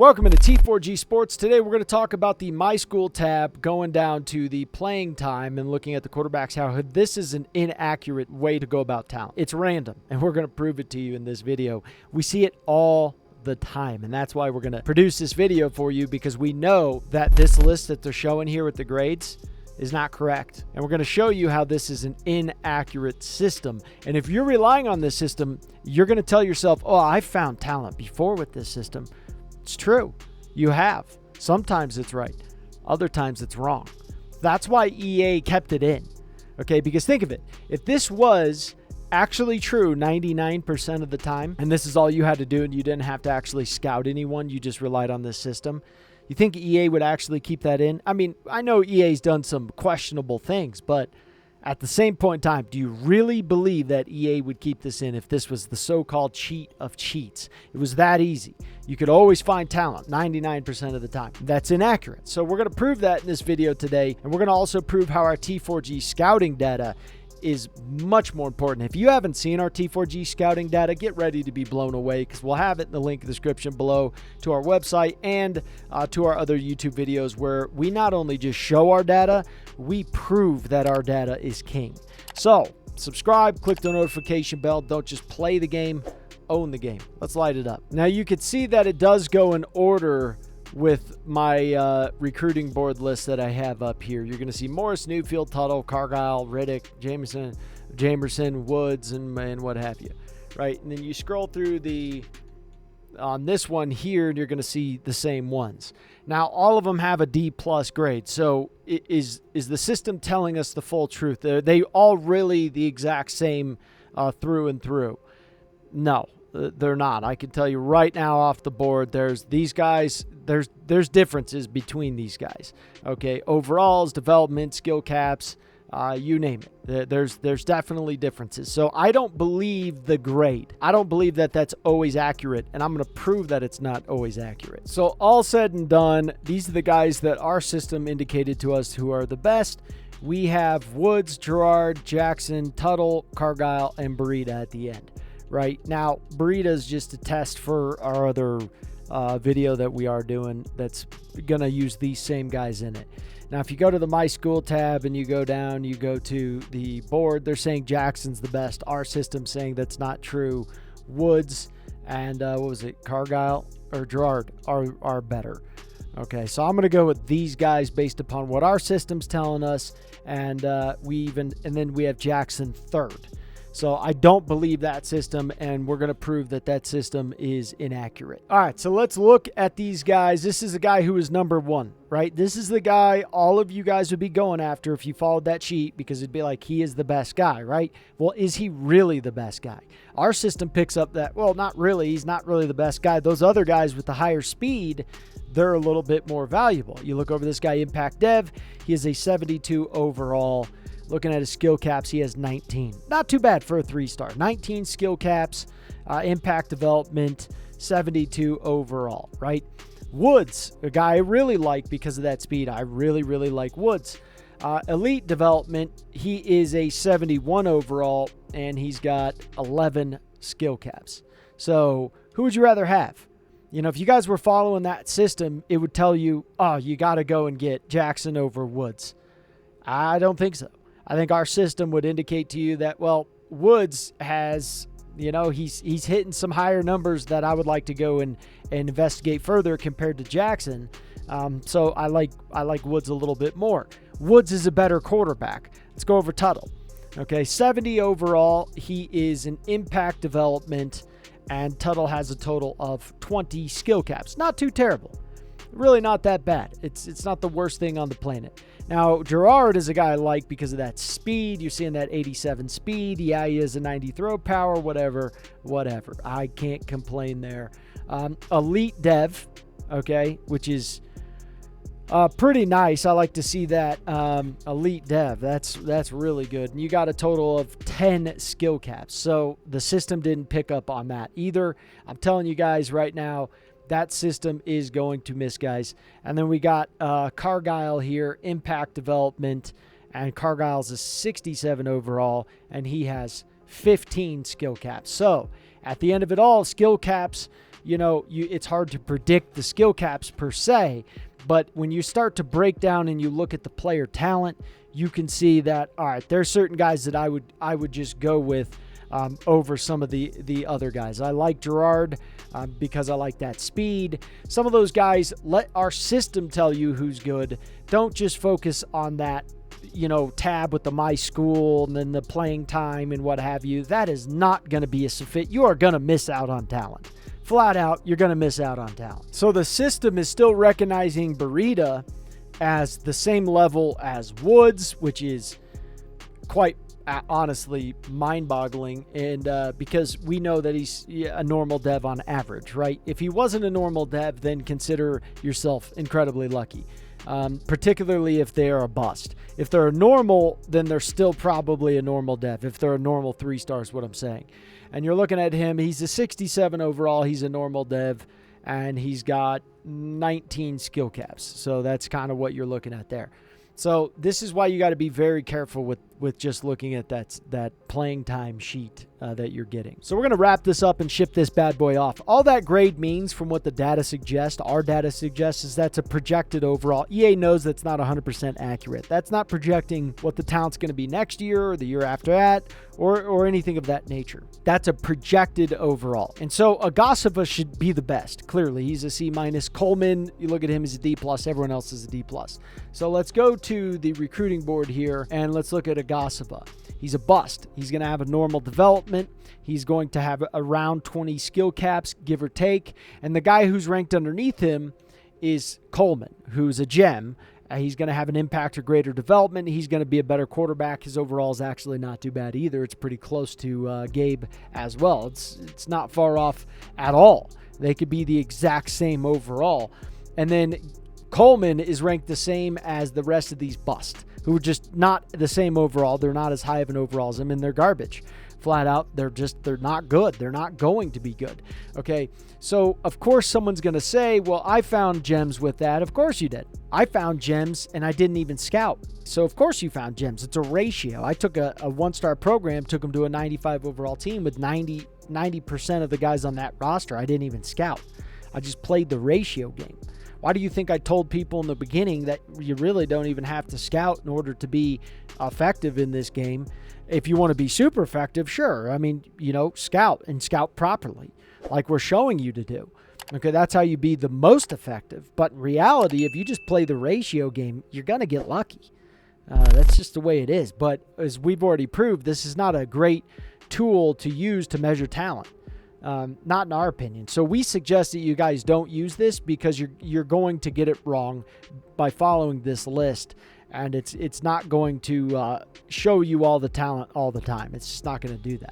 Welcome to T4G Sports. Today we're going to talk about the My School tab, going down to the playing time and looking at the quarterbacks, how this is an inaccurate way to go about talent. It's random, and we're going to prove it to you in this video. We see it all the time, and that's why we're going to produce this video for you, because we know that this list that they're showing here with the grades is not correct. And we're going to show you how this is an inaccurate system. And if you're relying on this system, you're going to tell yourself, oh, I found talent before with this system. It's true. You have. Sometimes it's right. Other times it's wrong. That's why EA kept it in. Okay, because think of it. If this was actually true 99% of the time, and this is all you had to do and you didn't have to actually scout anyone, you just relied on this system, you think EA would actually keep that in? I mean, I know EA's done some questionable things, but at the same point in time, do you really believe that EA would keep this in if this was the so-called cheat of cheats? It was that easy. You could always find talent 99% of the time. That's inaccurate. So we're going to prove that in this video today, and we're going to also prove how our T4G scouting data is much more important. If you haven't seen our T4G scouting data, get ready to be blown away, because we'll have it in the link in the description below to our website and to our other YouTube videos, where we not only just show our data, we prove that our data is king. So subscribe, click the notification bell. Don't just play the game, own the game. Let's light it up. Now you can see that it does go in order with my recruiting board list that I have up here. You're going to see Morris, Newfield, Tuttle, Cargyle, Riddick, Jamerson, Woods, and what have you, right? And then you scroll through on this one here, and you're going to see the same ones. Now, all of them have a D+ grade. So is the system telling us the full truth? Are they all really the exact same through and through? No. They're not. I can tell you right now off the board, there's these guys, there's differences between these guys. Okay, overalls, development, skill caps, you name it. There's definitely differences. So I don't believe the grade. I don't believe that that's always accurate, and I'm going to prove that it's not always accurate. So all said and done, these are the guys that our system indicated to us who are the best. We have Woods, Gerard, Jackson, Tuttle, Cargyle, and Burita at the end. Right now, Burita is just a test for our other video that we are doing that's going to use these same guys in it. Now, if you go to the My School tab and you go down, you go to the board, they're saying Jackson's the best. Our system's saying that's not true. Woods and what was it, Cargyle or Gerard are better. Okay, so I'm going to go with these guys based upon what our system's telling us, and then we have Jackson third. So I don't believe that system, and we're going to prove that that system is inaccurate. All right, so let's look at these guys. This is the guy who is number one, right? This is the guy all of you guys would be going after if you followed that sheet, because it'd be like, he is the best guy, right? Well, is he really the best guy? Our system picks up that, well, not really. He's not really the best guy. Those other guys with the higher speed, they're a little bit more valuable. You look over this guy, Impact Dev. He is a 72 overall. Looking at his skill caps, he has 19. Not too bad for a 3-star. 19 skill caps, impact development, 72 overall, right? Woods, a guy I really like because of that speed. I really, really like Woods. Elite development, he is a 71 overall, and he's got 11 skill caps. So who would you rather have? You know, if you guys were following that system, it would tell you, oh, you got to go and get Jackson over Woods. I don't think so. I think our system would indicate to you that, well, Woods has, you know, he's hitting some higher numbers that I would like to go and investigate further compared to Jackson. So I like Woods a little bit more. Woods is a better quarterback. Let's go over Tuttle. Okay, 70 overall. He is an impact development, and Tuttle has a total of 20 skill caps. Not too terrible. Really not that bad. It's not the worst thing on the planet. Now, Gerard is a guy I like because of that speed. You're seeing that 87 speed. Yeah, he has a 90 throw power, whatever. I can't complain there. Elite Dev, okay, which is pretty nice. I like to see that. Elite Dev, that's really good. And you got a total of 10 skill caps. So the system didn't pick up on that either. I'm telling you guys right now, that system is going to miss, guys. And then we got Cargyle here, impact development, and Cargyle's a 67 overall, and he has 15 skill caps. So at the end of it all, skill caps it's hard to predict the skill caps per se. But when you start to break down and you look at the player talent, you can see that, all right, there's certain guys that I would just go with over some of the other guys. I like Gerard because I like that speed. Some of those guys, let our system tell you who's good. Don't just focus on that, tab with the My School and then the playing time and what have you. That is not going to be a fit. You are going to miss out on talent. Flat out, you're going to miss out on talent. So the system is still recognizing Burita as the same level as Woods, which is quite honestly mind-boggling, and because we know that he's a normal dev on average, right? If he wasn't a normal dev, then consider yourself incredibly lucky, particularly if they are a bust. If they're a normal, then they're still probably a normal dev. If they're a normal 3-star is what I'm saying. And you're looking at him, he's a 67 overall, he's a normal dev, and he's got 19 skill caps. So that's kind of what you're looking at there. So this is why you got to be very careful with just looking at that playing time sheet that you're getting. So we're going to wrap this up and ship this bad boy off. All that grade means, from what the data suggests, our data suggests, is that's a projected overall. EA knows that's not 100% accurate. That's not projecting what the talent's going to be next year or the year after that or anything of that nature. That's a projected overall. And so Agasova should be the best. Clearly, he's a C-. Coleman, you look at him as a D+. Everyone else is a D+. So let's go to the recruiting board here and let's look at Agasova. He's a bust. He's going to have a normal development. He's going to have around 20 skill caps, give or take. And the guy who's ranked underneath him is Coleman, who's a gem. He's going to have an impact or greater development. He's going to be a better quarterback. His overall is actually not too bad either. It's pretty close to Gabe as well. It's not far off at all. They could be the exact same overall. And then Coleman is ranked the same as the rest of these busts, who are just not the same overall. They're not as high of an overall as him, and they're garbage. Flat out, they're not good. They're not going to be good. Okay, so of course someone's going to say, well, I found gems with that. Of course you did. I found gems, and I didn't even scout. So of course you found gems. It's a ratio. I took a 1-star program, took them to a 95 overall team with 90% of the guys on that roster. I didn't even scout. I just played the ratio game. Why do you think I told people in the beginning that you really don't even have to scout in order to be effective in this game? If you want to be super effective, sure. I mean, scout and scout properly, like we're showing you to do. Okay, that's how you be the most effective. But in reality, if you just play the ratio game, you're going to get lucky. That's just the way it is. But as we've already proved, this is not a great tool to use to measure talent. Not in our opinion. So we suggest that you guys don't use this because you're going to get it wrong by following this list, and it's not going to show you all the talent all the time. It's just not going to do that.